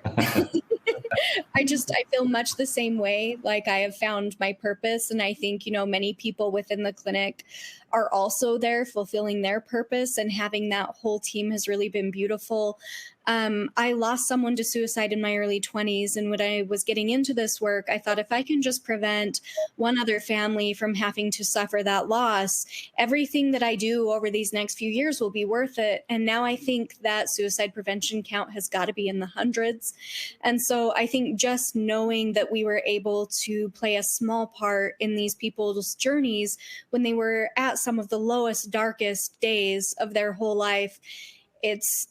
Speaker 2: I feel much the same way. Like, I have found my purpose. And I think, many people within the clinic are also there fulfilling their purpose, and having that whole team has really been beautiful. I lost someone to suicide in my early 20s. And when I was getting into this work, I thought, if I can just prevent one other family from having to suffer that loss, everything that I do over these next few years will be worth it. And now I think that suicide prevention count has got to be in the hundreds. And so I think just knowing that we were able to play a small part in these people's journeys when they were at some of the lowest, darkest days of their whole life,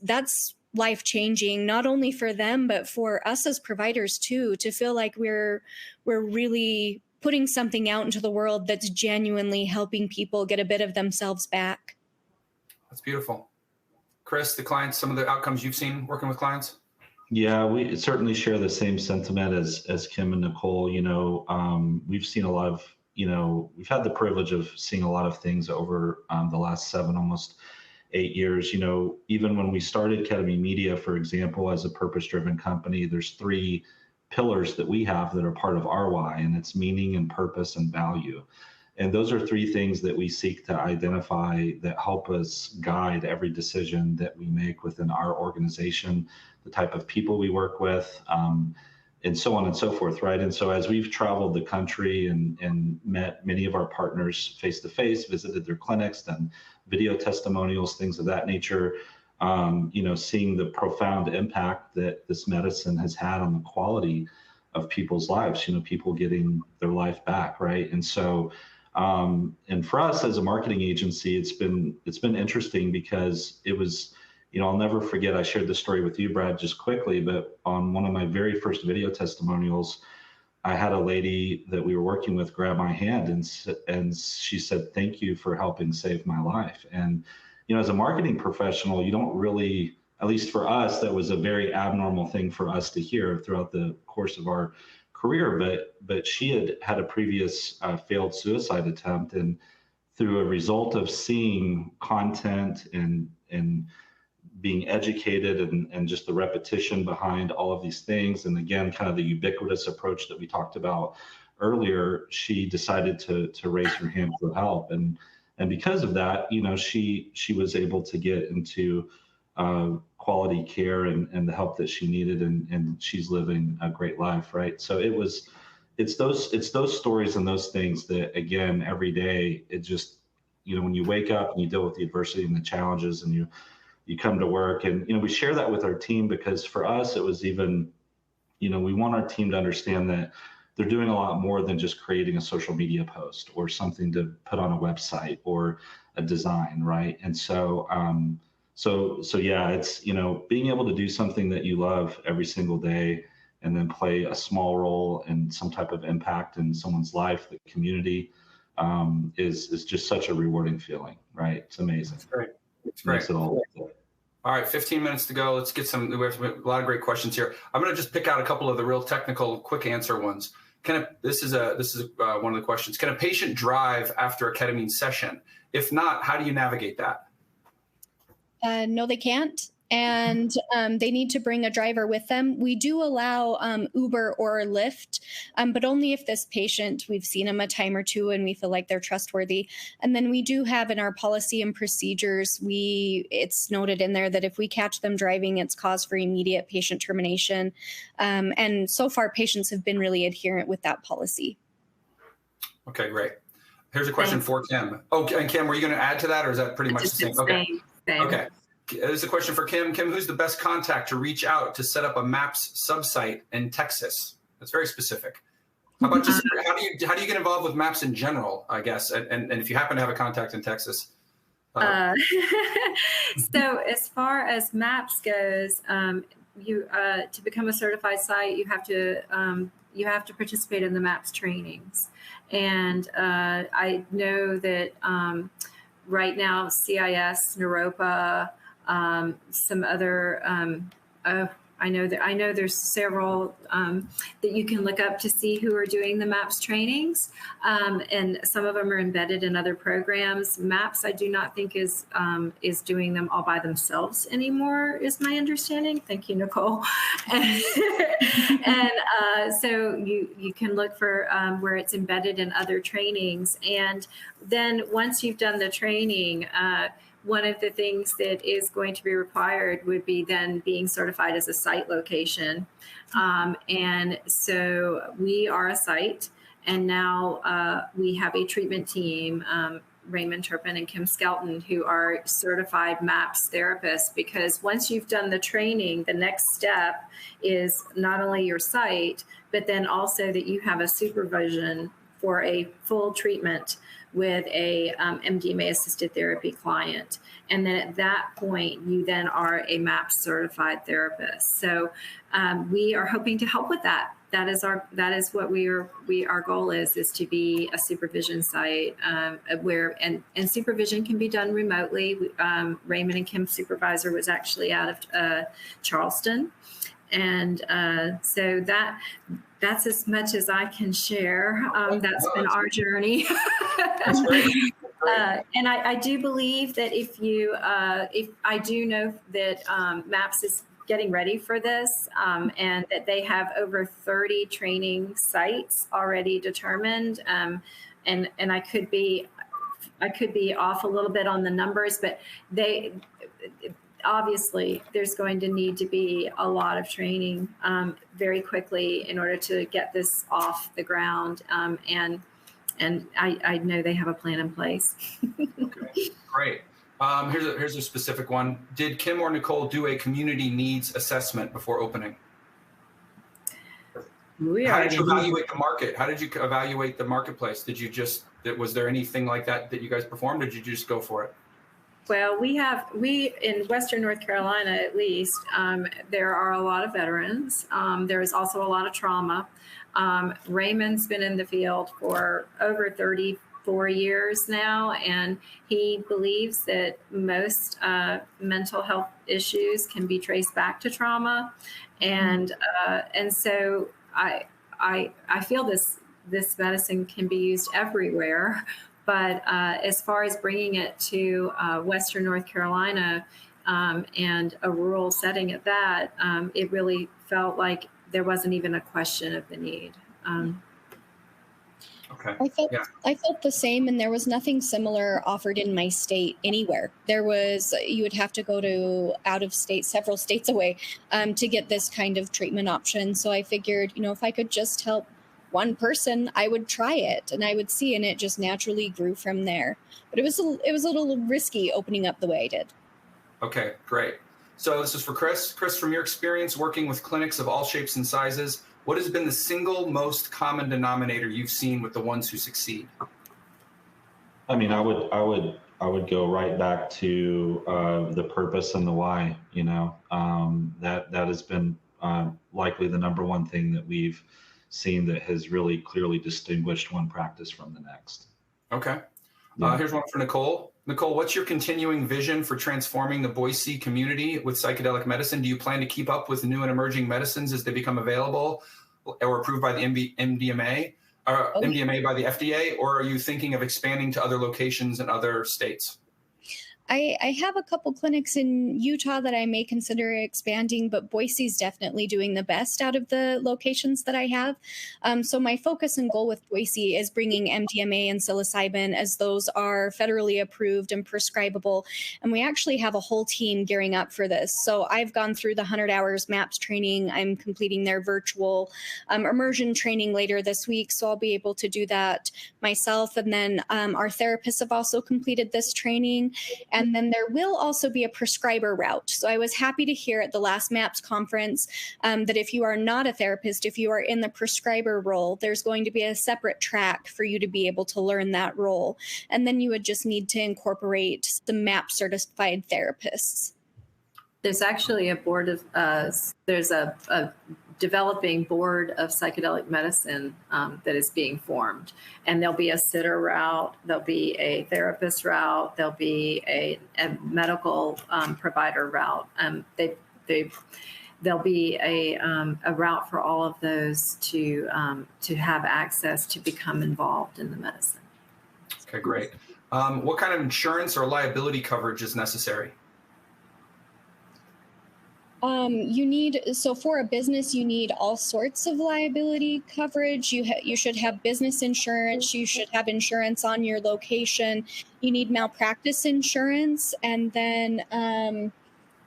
Speaker 2: that's life-changing, not only for them, but for us as providers too, to feel like we're really putting something out into the world that's genuinely helping people get a bit of themselves back.
Speaker 1: That's beautiful. Chris, the clients, some of the outcomes you've seen working with clients?
Speaker 4: Yeah, we certainly share the same sentiment as Kim and Nykol. We've seen a lot of, we've had the privilege of seeing a lot of things over the last 7, almost 8 years. Even when we started Ketamine Media, for example, as a purpose-driven company, there's 3 pillars that we have that are part of our why, and it's meaning and purpose and value. And those are 3 things that we seek to identify that help us guide every decision that we make within our organization, the type of people we work with, and so on and so forth, right? And so as we've traveled the country and met many of our partners face-to-face, visited their clinics, done video testimonials, things of that nature, seeing the profound impact that this medicine has had on the quality of people's lives, people getting their life back, right? And so, and for us as a marketing agency, it's been interesting because it was, I'll never forget, I shared this story with you, Brad, just quickly, but on one of my very first video testimonials, I had a lady that we were working with grab my hand and she said, "Thank you for helping save my life." And, as a marketing professional, you don't really, at least for us, that was a very abnormal thing for us to hear throughout the course of our career. But she had a previous failed suicide attempt, and through a result of seeing content and being educated and just the repetition behind all of these things, and again, kind of the ubiquitous approach that we talked about earlier, she decided to raise her hand for help. And because of that, she was able to get into quality care and the help that she needed, and she's living a great life, right? So it's those stories and those things that, again, every day, it just, when you wake up and you deal with the adversity and the challenges, and you come to work, and we share that with our team, because for us it was even, we want our team to understand that they're doing a lot more than just creating a social media post or something to put on a website or a design, right? And so yeah, it's, being able to do something that you love every single day and then play a small role in some type of impact in someone's life, the community, is just such a rewarding feeling, right? It's amazing.
Speaker 1: That's great. It's great. All right, 15 minutes to go. Let's get we have a lot of great questions here. I'm going to just pick out a couple of the real technical, quick answer ones. This is one of the questions. Can a patient drive after a ketamine session? If not, how do you navigate that?
Speaker 2: No, they can't. And they need to bring a driver with them. We do allow Uber or Lyft, but only if this patient, we've seen them a time or two and we feel like they're trustworthy. And then we do have in our policy and procedures, it's noted in there that if we catch them driving, it's cause for immediate patient termination. And so far, patients have been really adherent with that policy. Okay,
Speaker 1: great. Here's a question for Kim. Oh, and Kim, were you going to add to that, or is that pretty much the same? Okay.
Speaker 3: Same.
Speaker 1: Okay. There's a question for Kim. Kim, who's the best contact to reach out to set up a MAPS subsite in Texas? That's very specific. How about just how do you get involved with MAPS in general, I guess, and if you happen to have a contact in Texas?
Speaker 3: So as far as MAPS goes, you to become a certified site, you have to participate in the MAPS trainings, and I know that right now CIS, Naropa, some other. I know there's several that you can look up to see who are doing the MAPS trainings, and some of them are embedded in other programs. MAPS, I do not think is doing them all by themselves anymore, is my understanding. Thank you, Nykol. And so you can look for where it's embedded in other trainings, and then once you've done the training. One of the things that is going to be required would be then being certified as a site location. And so we are a site, and now we have a treatment team, Raymond Turpin and Kim Skelton, who are certified MAPS therapists, because once you've done the training, the next step is not only your site, but then also that you have a supervision for a full treatment with a MDMA assisted therapy client. And then at that point, you then are a MAPS certified therapist. So we are hoping to help with that. That is what our goal is to be a supervision site where, and supervision can be done remotely. Raymond and Kim's supervisor was actually out of Charleston. And so that's as much as I can share. That's been our journey.
Speaker 1: That's great.
Speaker 3: And I do believe that if I do know that MAPS is getting ready for this, and that they have over 30 training sites already determined, and I could be off a little bit on the numbers, but obviously there's going to need to be a lot of training very quickly in order to get this off the ground. And I know they have a plan in place.
Speaker 1: Okay, great. Here's a specific one. Did Kim or Nykol do a community needs assessment before opening? How did you evaluate the market? How did you evaluate the marketplace? Was there anything like that you guys performed, or did you just go for it?
Speaker 3: Well, we in Western North Carolina, at least, there are a lot of veterans. There is also a lot of trauma. Raymond's been in the field for over 34 years now, and he believes that most mental health issues can be traced back to trauma. And so I feel this medicine can be used everywhere. But as far as bringing it to Western North Carolina and a rural setting at that, it really felt like there wasn't even a question of the need.
Speaker 1: Okay.
Speaker 2: I felt the same, and there was nothing similar offered in my state anywhere. You would have to go to out of state, several states away, to get this kind of treatment option. So I figured, if I could just help one person, I would try it and I would see, and it just naturally grew from there. But it was a little risky opening up the way I did.
Speaker 1: Okay, great. So this is for Chris. Chris, from your experience working with clinics of all shapes and sizes, what has been the single most common denominator you've seen with the ones who succeed?
Speaker 4: I mean, I would go right back to the purpose and the why. That has been likely the number one thing that we've seen that has really clearly distinguished one practice from the next.
Speaker 1: Okay. Here's one for Nykol. Nykol, what's your continuing vision for transforming the Boise community with psychedelic medicine? Do you plan to keep up with new and emerging medicines as they become available or approved by the MDMA by the FDA, or are you thinking of expanding to other locations in other states?
Speaker 2: I have a couple clinics in Utah that I may consider expanding, but Boise's definitely doing the best out of the locations that I have. So my focus and goal with Boise is bringing MDMA and psilocybin, as those are federally approved and prescribable. And we actually have a whole team gearing up for this. So I've gone through the 100 hours MAPS training. I'm completing their virtual immersion training later this week. So I'll be able to do that myself. And then our therapists have also completed this training. And then there will also be a prescriber route. So I was happy to hear at the last MAPS conference that if you are not a therapist, if you are in the prescriber role, there's going to be a separate track for you to be able to learn that role. And then you would just need to incorporate the MAPS certified therapists.
Speaker 3: There's actually a board of, there's a developing board of psychedelic medicine that is being formed. And there'll be a sitter route, there'll be a therapist route, there'll be a medical provider route. There'll be a route for all of those to have access to become involved in the medicine.
Speaker 1: Okay, great. What kind of insurance or liability coverage is necessary?
Speaker 2: So for a business, you need all sorts of liability coverage. You should have business insurance. You should have insurance on your location. You need malpractice insurance. And then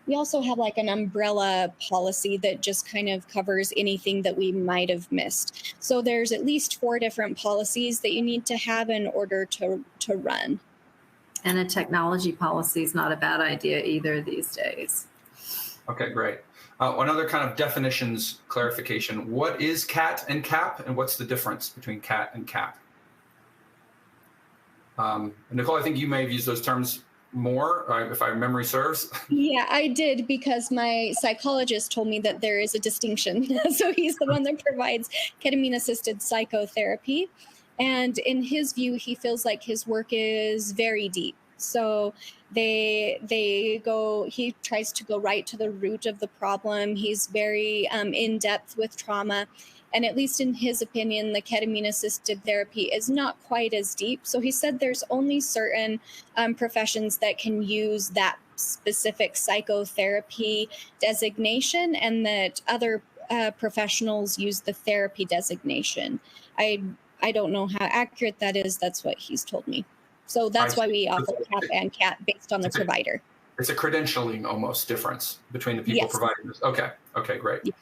Speaker 2: we also have like an umbrella policy that just kind of covers anything that we might have missed. So there's at least 4 different policies that you need to have in order to run.
Speaker 3: And a technology policy is not a bad idea either these days.
Speaker 1: Okay, great. Another kind of definitions clarification. What is CAT and CAP, and what's the difference between CAT and CAP? Nykol, I think you may have used those terms more, if my memory serves.
Speaker 2: Yeah, I did, because my psychologist told me that there is a distinction. So he's the one that provides ketamine-assisted psychotherapy. And in his view, he feels like his work is very deep. So he tries to go right to the root of the problem. He's very in depth with trauma. And at least in his opinion, the ketamine-assisted therapy is not quite as deep. So he said there's only certain professions that can use that specific psychotherapy designation, and that other professionals use the therapy designation. I don't know how accurate that is. That's what he's told me. So that's why we offer CAP and CAT based on the provider. It's
Speaker 1: a credentialing almost difference between the people providing this. Okay, great.
Speaker 2: Yes.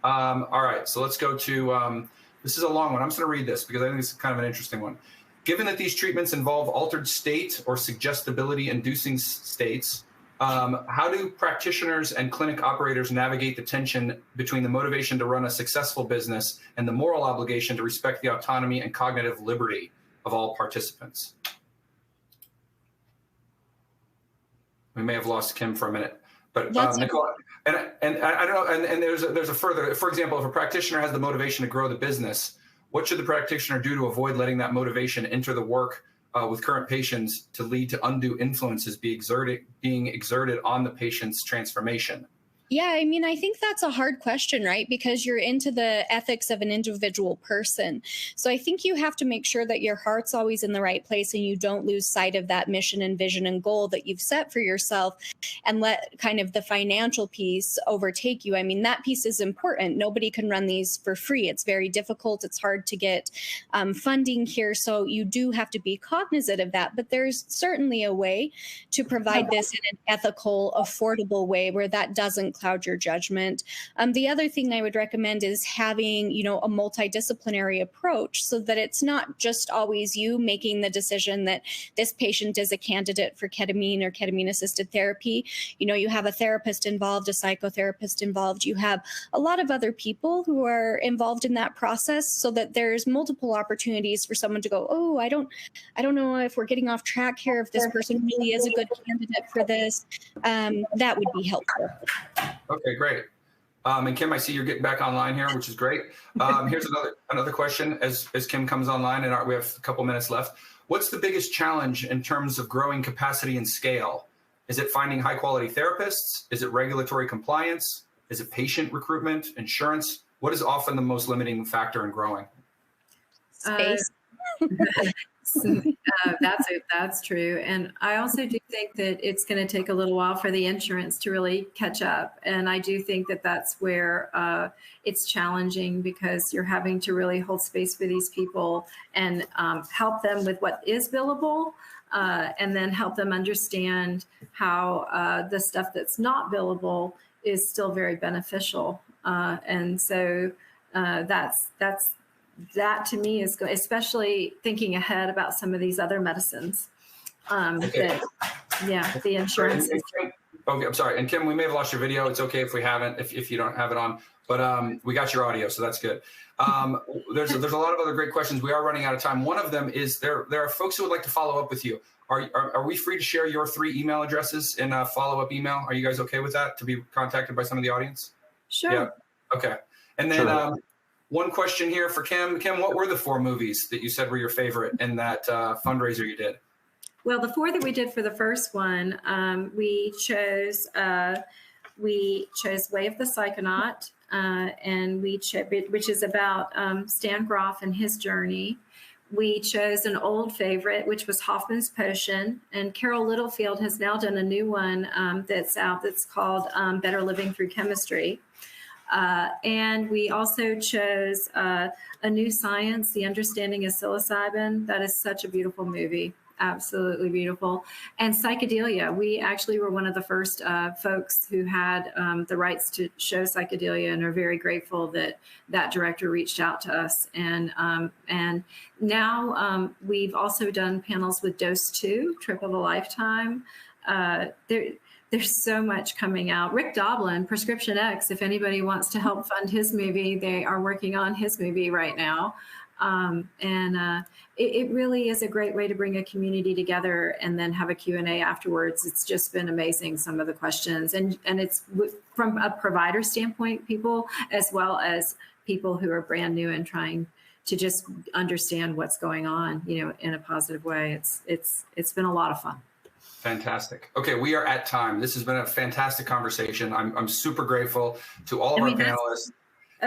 Speaker 1: All right, so let's go to, this is a long one. I'm just gonna read this because I think this is kind of an interesting one. Given that these treatments involve altered state or suggestibility inducing states, how do practitioners and clinic operators navigate the tension between the motivation to run a successful business and the moral obligation to respect the autonomy and cognitive liberty of all participants? We may have lost Kim for a minute, but Nykol, and I don't know, and there's a further, for example, if a practitioner has the motivation to grow the business, what should the practitioner do to avoid letting that motivation enter the work with current patients to lead to undue influences being exerted on the patient's transformation?
Speaker 2: Yeah, I mean, I think that's a hard question, right? Because you're into the ethics of an individual person. So I think you have to make sure that your heart's always in the right place and you don't lose sight of that mission and vision and goal that you've set for yourself and let kind of the financial piece overtake you. I mean, that piece is important. Nobody can run these for free. It's very difficult. It's hard to get funding here. So you do have to be cognizant of that. But there's certainly a way to provide this in an ethical, affordable way where that doesn't cloud your judgment. The other thing I would recommend is having, a multidisciplinary approach so that it's not just always you making the decision that this patient is a candidate for ketamine or ketamine-assisted therapy. You have a therapist involved, a psychotherapist involved. You have a lot of other people who are involved in that process so that there's multiple opportunities for someone to go, oh, I don't know if we're getting off track here, if this person really is a good candidate for this. That would be helpful.
Speaker 1: Okay, great. And Kim, I see you're getting back online here, which is great. Here's another question as Kim comes online, and we have a couple minutes left. What's the biggest challenge in terms of growing capacity and scale? Is it finding high quality therapists? Is it regulatory compliance? Is it patient recruitment, insurance? What is often the most limiting factor in growing?
Speaker 2: Space.
Speaker 3: That's true. And I also do think that it's going to take a little while for the insurance to really catch up. And I do think that that's where it's challenging because you're having to really hold space for these people and help them with what is billable and then help them understand how the stuff that's not billable is still very beneficial. And so that to me is good, especially thinking ahead about some of these other medicines.
Speaker 1: Okay.
Speaker 3: Yeah, the insurance.
Speaker 1: And Kim, okay, I'm sorry. And Kim, we may have lost your video. It's okay if we haven't, if you don't have it on, but we got your audio, so that's good. There's a lot of other great questions. We are running out of time. One of them is there are folks who would like to follow up with you. Are we free to share your 3 email addresses in a follow-up email? Are you guys okay with that, to be contacted by some of the audience?
Speaker 3: Sure.
Speaker 1: Yeah. Okay. And then
Speaker 4: Sure.
Speaker 1: One question here for Kim. Kim, what were the 4 movies that you said were your favorite in that fundraiser you did?
Speaker 3: Well, the 4 that we did for the first one, we chose Way of the Psychonaut, and which is about Stan Groff and his journey. We chose an old favorite, which was Hoffman's Potion, and Carol Littlefield has now done a new one that's out that's called Better Living Through Chemistry. And we also chose A New Science, The Understanding of Psilocybin. That is such a beautiful movie. Absolutely beautiful. And Psychedelia, we actually were one of the first folks who had the rights to show Psychedelia, and are very grateful that that director reached out to us. And now we've also done panels with Dose 2, Trip of a Lifetime. There's so much coming out. Rick Doblin, Prescription X, if anybody wants to help fund his movie, they are working on his movie right now. It really is a great way to bring a community together and then have a Q&A afterwards. It's just been amazing, some of the questions. And it's from a provider standpoint, people, as well as people who are brand new and trying to just understand what's going on, in a positive way. It's been a lot of fun.
Speaker 1: Fantastic. Okay, we are at time. This has been a fantastic conversation. I'm super grateful to all of our panelists.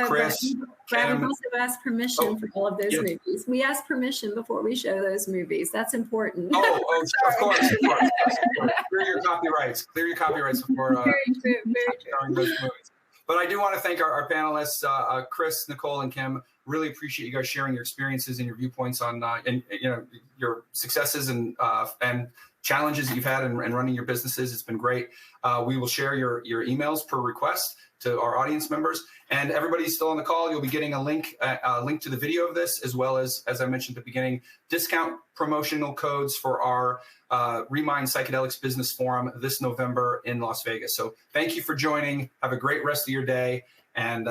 Speaker 1: Chris,
Speaker 3: Brad, we also asked permission for all of those movies. We asked permission before we show those movies. That's important.
Speaker 1: Of course. Clear your copyrights before showing those movies. But I do want to thank our panelists, Chris, Nykol, and Kim. Really appreciate you guys sharing your experiences and your viewpoints on your successes and challenges that you've had in running your businesses. It's been great. We will share your emails per request to our audience members, and everybody still on the call, you'll be getting a link to the video of this, as well as I mentioned at the beginning, discount promotional codes for our Remind Psychedelics Business Forum this November in Las Vegas. So thank you for joining. Have a great rest of your day, and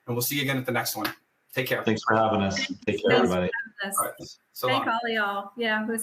Speaker 1: we'll see you again at the next one. Take care.
Speaker 4: Thanks for having us. Take care, everybody.
Speaker 3: Thank all y'all. Yeah, it was